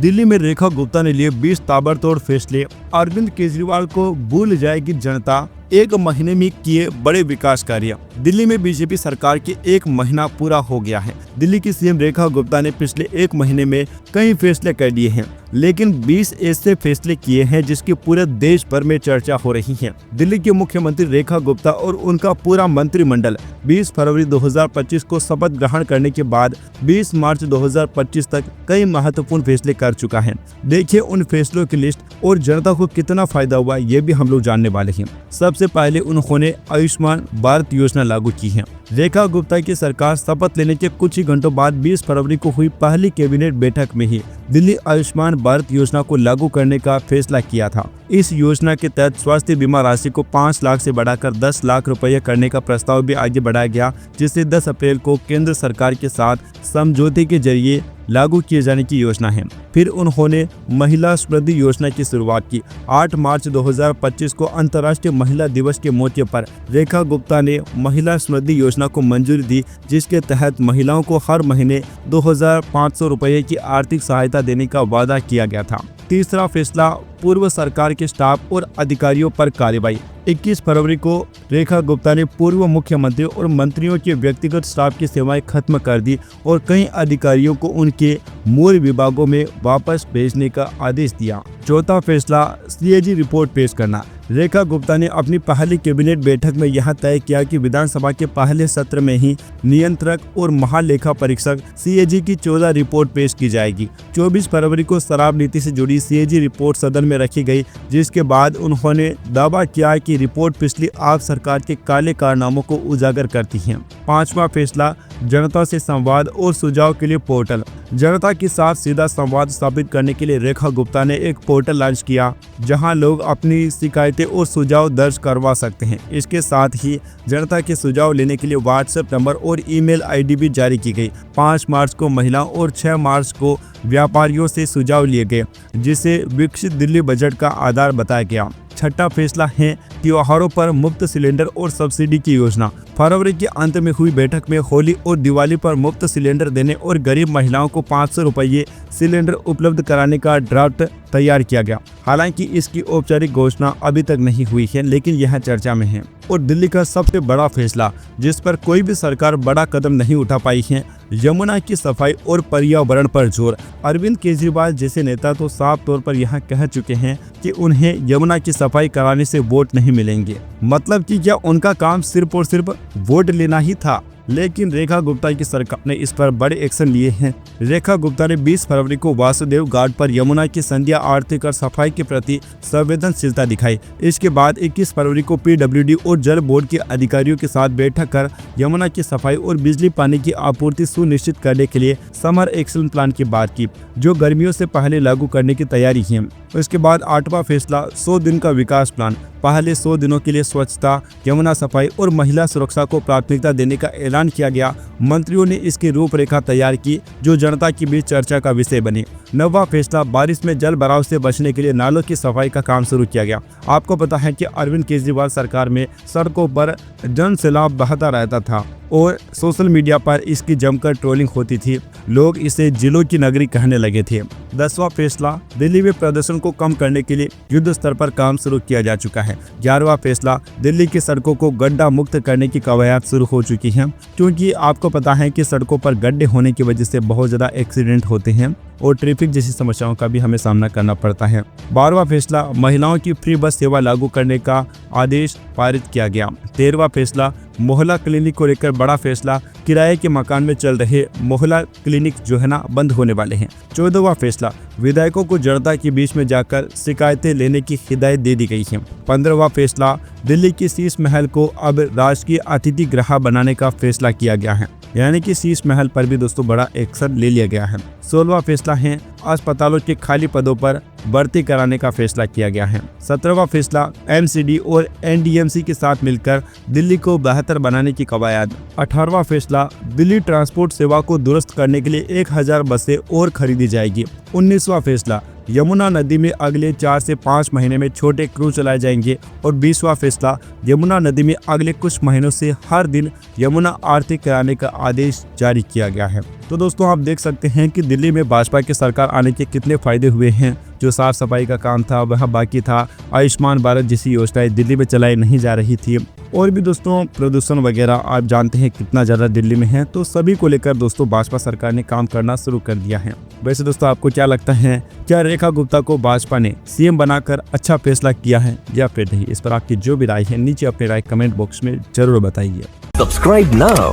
दिल्ली में रेखा गुप्ता ने लिए 20 ताबड़तोड़ फैसले। अरविंद केजरीवाल को भूल जाएगी जनता, एक महीने में किए बड़े विकास कार्य। दिल्ली में बीजेपी सरकार के 1 महीना पूरा हो गया है। दिल्ली की सीएम रेखा गुप्ता ने पिछले 1 महीने में कई फैसले कर लिए हैं, लेकिन 20 ऐसे फैसले किए हैं जिसकी पूरे देश भर में चर्चा हो रही है। दिल्ली के मुख्यमंत्री रेखा गुप्ता और उनका पूरा मंत्रिमंडल 20 फरवरी 2025 को शपथ ग्रहण करने के बाद 20 मार्च 2025 तक कई महत्वपूर्ण फैसले कर चुका है। देखिए उन फैसलों की लिस्ट और जनता को कितना फायदा हुआ ये भी हम लोग जानने वाले हैं। सबसे पहले उन्होंने आयुष्मान भारत योजना लागू की है। रेखा गुप्ता की सरकार शपथ लेने के कुछ ही घंटों बाद 20 फरवरी को हुई पहली कैबिनेट बैठक में ही दिल्ली आयुष्मान भारत योजना को लागू करने का फैसला किया था। इस योजना के तहत स्वास्थ्य बीमा राशि को 5 लाख से बढ़ाकर 10 लाख रुपए करने का प्रस्ताव भी आगे बढ़ाया गया, जिसे 10 अप्रैल को केंद्र सरकार के साथ समझौते के जरिए लागू किए जाने की योजना है। फिर उन्होंने महिला समृद्धि योजना की शुरुआत की। 8 मार्च 2025 को अंतर्राष्ट्रीय महिला दिवस के मौके पर रेखा गुप्ता ने महिला समृद्धि योजना को मंजूरी दी, जिसके तहत महिलाओं को हर महीने 2500 रुपए की आर्थिक सहायता देने का वादा किया गया था। तीसरा फैसला, पूर्व सरकार के स्टाफ और अधिकारियों पर कार्रवाई। 21 फरवरी को रेखा गुप्ता ने पूर्व मुख्यमंत्री और मंत्रियों के व्यक्तिगत स्टाफ की सेवाएं खत्म कर दी और कई अधिकारियों को उनके मूल विभागों में वापस भेजने का आदेश दिया। चौथा फैसला, सीएजी रिपोर्ट पेश करना। रेखा गुप्ता ने अपनी पहली कैबिनेट बैठक में यह तय किया कि विधानसभा के पहले सत्र में ही नियंत्रक और महालेखा परीक्षक सीएजी की 14 रिपोर्ट पेश की जाएगी। 24 फरवरी को शराब नीति से जुड़ी सीएजी रिपोर्ट सदन में रखी गई, जिसके बाद उन्होंने दावा किया कि रिपोर्ट पिछली आप सरकार के काले कारनामों को उजागर करती है। पांचवा फैसला, जनता से संवाद और सुझाव के लिए पोर्टल। जनता के साथ सीधा संवाद स्थापित करने के लिए रेखा गुप्ता ने एक पोर्टल लॉन्च किया, जहां लोग अपनी शिकायतें और सुझाव दर्ज करवा सकते हैं। इसके साथ ही जनता के सुझाव लेने के लिए व्हाट्सएप नंबर और ईमेल आईडी भी जारी की गई। 5 मार्च को महिलाओं और 6 मार्च को व्यापारियों से सुझाव लिए गए, जिसे विकसित दिल्ली बजट का आधार बताया गया। छठा फैसला है त्योहारों पर मुफ्त सिलेंडर और सब्सिडी की योजना। फरवरी के अंत में हुई बैठक में होली और दिवाली पर मुफ्त सिलेंडर देने और गरीब महिलाओं को 500 रुपये सिलेंडर उपलब्ध कराने का ड्राफ्ट तैयार किया गया। हालांकि इसकी औपचारिक घोषणा अभी तक नहीं हुई है, लेकिन यह चर्चा में है। और दिल्ली का सबसे बड़ा फैसला, जिस पर कोई भी सरकार बड़ा कदम नहीं उठा पाई है, यमुना की सफाई और पर्यावरण पर जोर। अरविंद केजरीवाल जैसे नेता तो साफ तौर पर यह कह चुके हैं कि उन्हें यमुना की सफाई कराने से वोट नहीं मिलेंगे। मतलब कि क्या उनका काम सिर्फ और सिर्फ वोट लेना ही था? लेकिन रेखा गुप्ता की सरकार ने इस पर बड़े एक्शन लिए हैं। रेखा गुप्ता ने 20 फरवरी को वासुदेव घाट पर यमुना की संध्या आरती कर सफाई के प्रति संवेदनशीलता दिखाई। इसके बाद 21 फरवरी को पीडब्ल्यूडी और जल बोर्ड के अधिकारियों के साथ बैठक कर यमुना की सफाई और बिजली पानी की आपूर्ति सुनिश्चित करने के लिए समर एक्शन प्लान की बात की, जो गर्मियों से पहले लागू करने की तैयारी है। इसके बाद 8वां फैसला, 100 दिन का विकास प्लान। पहले 100 दिनों के लिए स्वच्छता, यमुना सफाई और महिला सुरक्षा को प्राथमिकता देने का ऐलान किया गया। मंत्रियों ने इसकी रूपरेखा तैयार की, जो जनता के बीच चर्चा का विषय बनी। 9वां फैसला, बारिश में जल भराव से बचने के लिए नालों की सफाई का काम शुरू किया गया। आपको पता है कि अरविंद केजरीवाल सरकार में सड़कों पर जन सैलाब बहता रहता था और सोशल मीडिया पर इसकी जमकर ट्रोलिंग होती थी। लोग इसे जिलों की नगरी कहने लगे थे। 10वां फैसला, दिल्ली में प्रदूषण को कम करने के लिए युद्ध स्तर पर काम शुरू किया जा चुका है। 11वां फैसला, दिल्ली की सड़कों को गड्ढा मुक्त करने की कवायद शुरू हो चुकी है, क्योंकि आपको पता है कि सड़कों पर गड्ढे होने की वजह से बहुत ज़्यादा एक्सीडेंट होते हैं और ट्रैफिक जैसी समस्याओं का भी हमें सामना करना पड़ता है। 12वां फैसला, महिलाओं की फ्री बस सेवा लागू करने का आदेश पारित किया गया। 13वां फैसला, मोहल्ला क्लिनिक को लेकर बड़ा फैसला। किराए के मकान में चल रहे मोहल्ला क्लिनिक जो है ना, बंद होने वाले हैं। 14वां फैसला, विधायकों को जनता के बीच में जाकर शिकायतें लेने की हिदायत दे दी गई है। 15वां फैसला, दिल्ली की शीश महल को अब राजकीय अतिथि गृह बनाने का फैसला किया गया है, यानी कि शीश महल पर भी दोस्तों बड़ा एक्शन ले लिया गया है। 16वां फैसला है अस्पतालों के खाली पदों पर भर्ती कराने का फैसला किया गया है। 17वां फैसला, एमसीडी और एनडीएमसी के साथ मिलकर दिल्ली को बेहतर बनाने की कवायद। 18वां फैसला, दिल्ली ट्रांसपोर्ट सेवा को दुरुस्त करने के लिए 1000 बसें और खरीदी जाएगी। 19वां फैसला, यमुना नदी में अगले 4 से 5 महीने में छोटे क्रूज चलाए जाएंगे। और 20वां फैसला, यमुना नदी में अगले कुछ महीनों से हर दिन यमुना आरती कराने का आदेश जारी किया गया है। तो दोस्तों आप देख सकते हैं कि दिल्ली में भाजपा की सरकार आने के कितने फायदे हुए हैं। जो साफ सफाई का काम था वह बाकी था, आयुष्मान भारत जैसी योजनाएं दिल्ली में चलाई नहीं जा रही थी, और भी दोस्तों प्रदूषण वगैरह आप जानते हैं कितना ज़्यादा दिल्ली में है। तो सभी को लेकर दोस्तों भाजपा सरकार ने काम करना शुरू कर दिया है। वैसे दोस्तों आपको क्या लगता है, क्या रेखा गुप्ता को भाजपा ने सीएम बनाकर अच्छा फैसला किया है या फिर नहीं? इस पर आपकी जो भी राय है नीचे अपनी राय कमेंट बॉक्स में जरूर बताइए। Subscribe now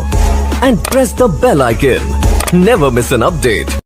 and press the bell icon. Never miss an update.